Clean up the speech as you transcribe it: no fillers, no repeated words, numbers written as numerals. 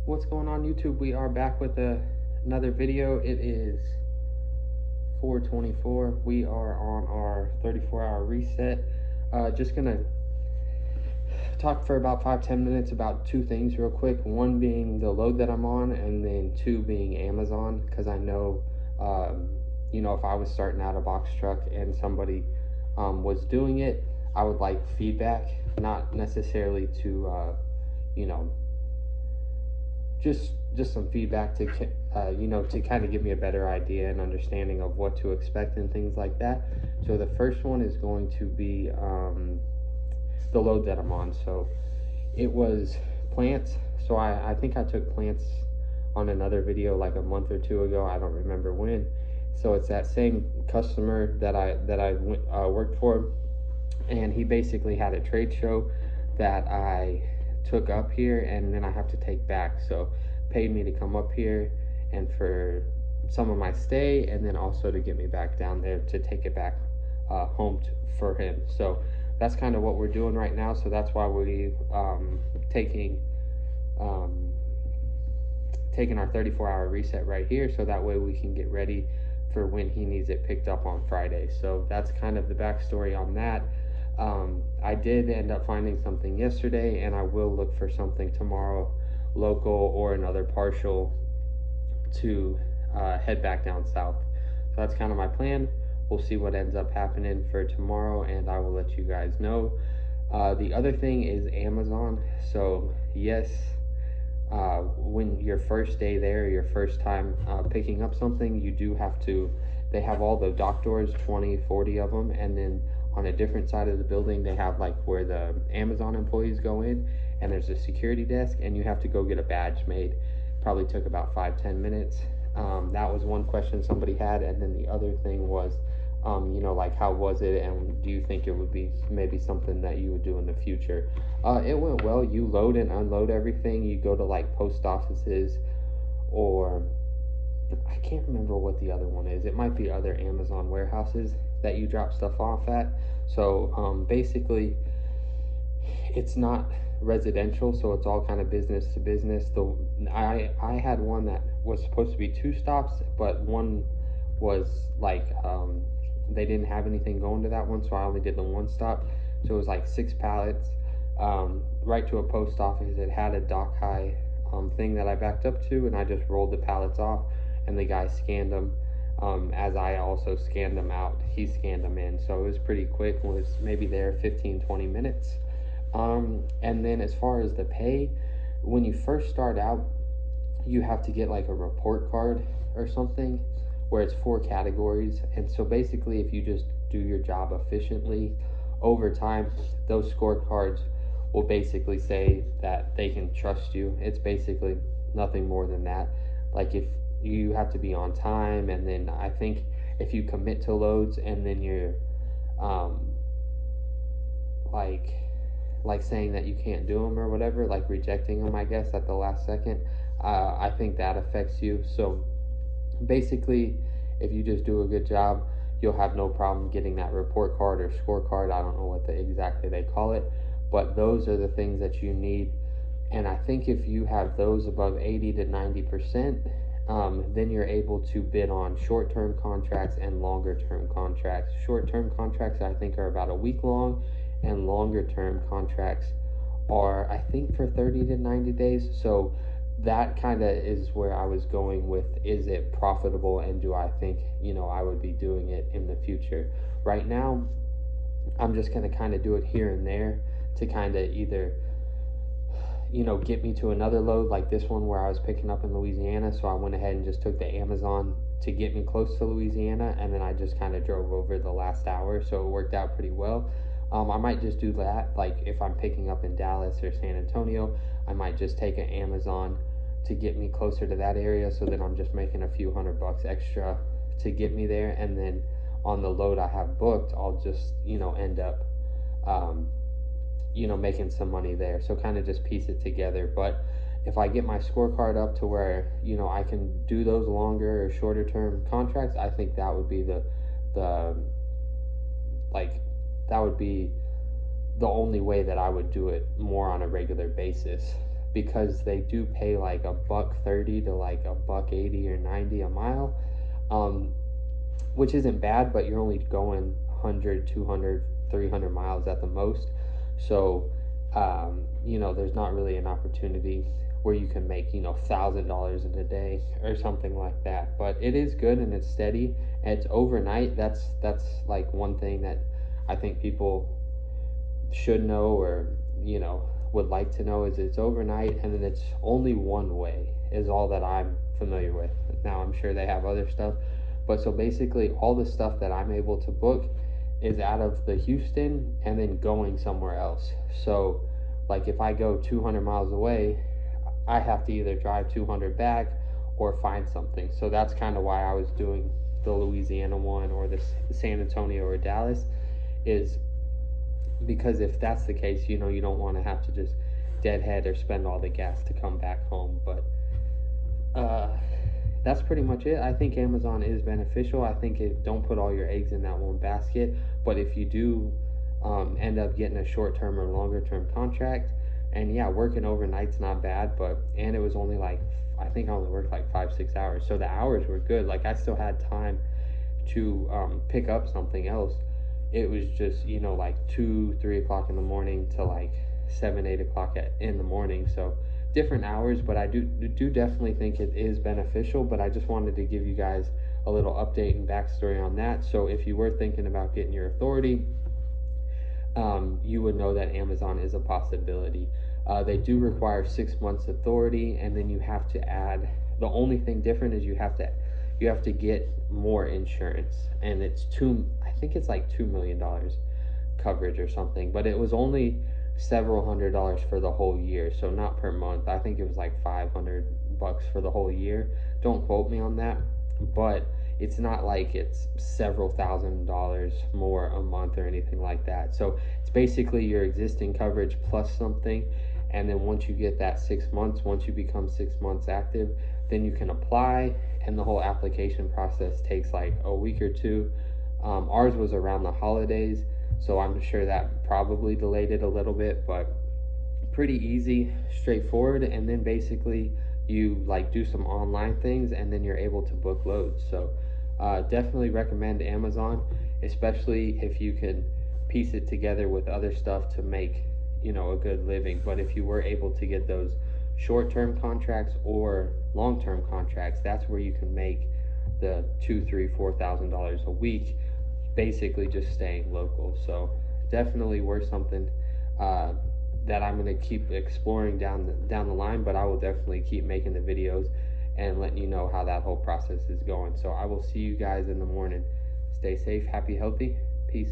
What's going on, YouTube? We are back with another video. It is 4:24. We are on our 34-hour reset. Just gonna talk for about 5-10 minutes about two things real quick. One being the load that I'm on, and then two being Amazon, because I know, if I was starting out a box truck and somebody was doing it, I would like feedback, not necessarily to, just some feedback to to kind of give me a better idea and understanding of what to expect and things like that. So the first one is going to be the load that I'm on. So it was plants. So I think I took plants on another video like a month or two ago. I don't remember when. So it's that same customer that I worked for, and he basically had a trade show that I took up here, and then I have to take back. So paid me to come up here and for some of my stay, and then also to get me back down there to take it back home for him. So that's kind of what we're doing right now. So that's why we're taking our 34-hour reset right here, so that way we can get ready for when he needs it picked up on Friday. So that's kind of the backstory on that. I did end up finding something yesterday, and I will look for something tomorrow, local or another partial, to head back down south. So that's kind of my plan. We'll see what ends up happening for tomorrow, and I will let you guys know. The other thing is Amazon. So yes, when your first day there, your first time picking up something, you do have to, they have all the dock doors, 20-40 of them, and then on a different side of the building they have like where the Amazon employees go in, and there's a security desk, and you have to go get a badge made. Probably took about 5-10 minutes. That was one question somebody had, and then the other thing was like how was it, and do you think it would be maybe something that you would do in the future? It went well. You load and unload everything. You go to like post offices, or I can't remember what the other one is. It might be other Amazon warehouses that you drop stuff off at. So basically it's not residential, so it's all kind of business to business. I had one that was supposed to be 2 stops, but one was like they didn't have anything going to that one, so I only did the 1 stop. So it was like 6 pallets right to a post office. It had a dock high thing that I backed up to, and I just rolled the pallets off, and the guy scanned them as I also scanned them out. He scanned them in, so it was pretty quick. It was maybe there 15-20 minutes. And then as far as the pay, when you first start out, you have to get like a report card or something where it's 4 categories. And so basically, if you just do your job efficiently over time, those scorecards will basically say that they can trust you. It's basically nothing more than that. Like if you have to be on time, and then I think if you commit to loads and then you're like saying that you can't do them or whatever, like rejecting them, I guess, at the last second, I think that affects you. So basically, if you just do a good job, you'll have no problem getting that report card or scorecard. I don't know what exactly they call it, but those are the things that you need. And I think if you have those above 80 to 90%, then you're able to bid on short-term contracts and longer-term contracts. Short-term contracts, I think, are about a week long, and longer-term contracts are, I think, for 30 to 90 days. So that kind of is where I was going with, is it profitable, and do I think I would be doing it in the future? Right now, I'm just going to kind of do it here and there to kind of either get me to another load, like this one where I was picking up in Louisiana. So I went ahead and just took the Amazon to get me close to Louisiana, and then I just kind of drove over the last hour, so it worked out pretty well. I might just do that, like if I'm picking up in Dallas or San Antonio, I might just take an Amazon to get me closer to that area, so then I'm just making a few $100 extra to get me there, and then on the load I have booked, I'll just end up making some money there. So kind of just piece it together. But if I get my scorecard up to where I can do those longer or shorter term contracts, I think that would be the that would be the only way that I would do it more on a regular basis. because they do pay like $1.30 to like $1.80 or 90 a mile, which isn't bad, but you're only going 100, 200, 300 miles at the most. So you know, there's not really an opportunity where you can make, you know, $1,000 in a day or something like that. But it is good and it's steady and it's overnight. That's like one thing that I think people should know, or you know, would like to know, is it's overnight, and then it's only one way is all that I'm familiar with. Now I'm sure they have other stuff, but so basically all the stuff that I'm able to book is out of the Houston and then going somewhere else. So like if I go 200 miles away, I have to either drive 200 back or find something. So that's kind of why I was doing the Louisiana one or the San Antonio or Dallas, is because if that's the case, you know, you don't want to have to just deadhead or spend all the gas to come back home. But that's pretty much it. I think Amazon is beneficial. I think don't put all your eggs in that one basket. But if you do end up getting a short-term or longer-term contract, and yeah, working overnight's not bad, and it was only like, I think I only worked like 5-6 hours, so the hours were good. Like I still had time to pick up something else. It was just, you know, like 2-3 o'clock in the morning to like 7-8 o'clock in the morning. So different hours, but I do definitely think it is beneficial. But I just wanted to give you guys a little update and backstory on that. So if you were thinking about getting your authority, you would know that Amazon is a possibility. They do require 6 months authority, and then you have to add, the only thing different is you have to get more insurance, and I think it's like $2 million coverage or something, but it was only several $100s for the whole year, so not per month. I think it was like $500 for the whole year. Don't quote me on that, but it's not like it's several $1,000s more a month or anything like that. So it's basically your existing coverage plus something, and then once you get that 6 months, once you become 6 months active, then you can apply, and the whole application process takes like a week or two. Ours was around the holidays, so I'm sure that probably delayed it a little bit, but pretty easy, straightforward. And then basically you like do some online things, and then you're able to book loads. So definitely recommend Amazon, especially if you can piece it together with other stuff to make, you know, a good living. But if you were able to get those short-term contracts or long-term contracts, that's where you can make the $2,000, $3,000, $4,000 a week, basically just staying local. So definitely worth something that I'm going to keep exploring down the line, but I will definitely keep making the videos and letting you know how that whole process is going. So I will see you guys in the morning. Stay safe, happy, healthy. Peace.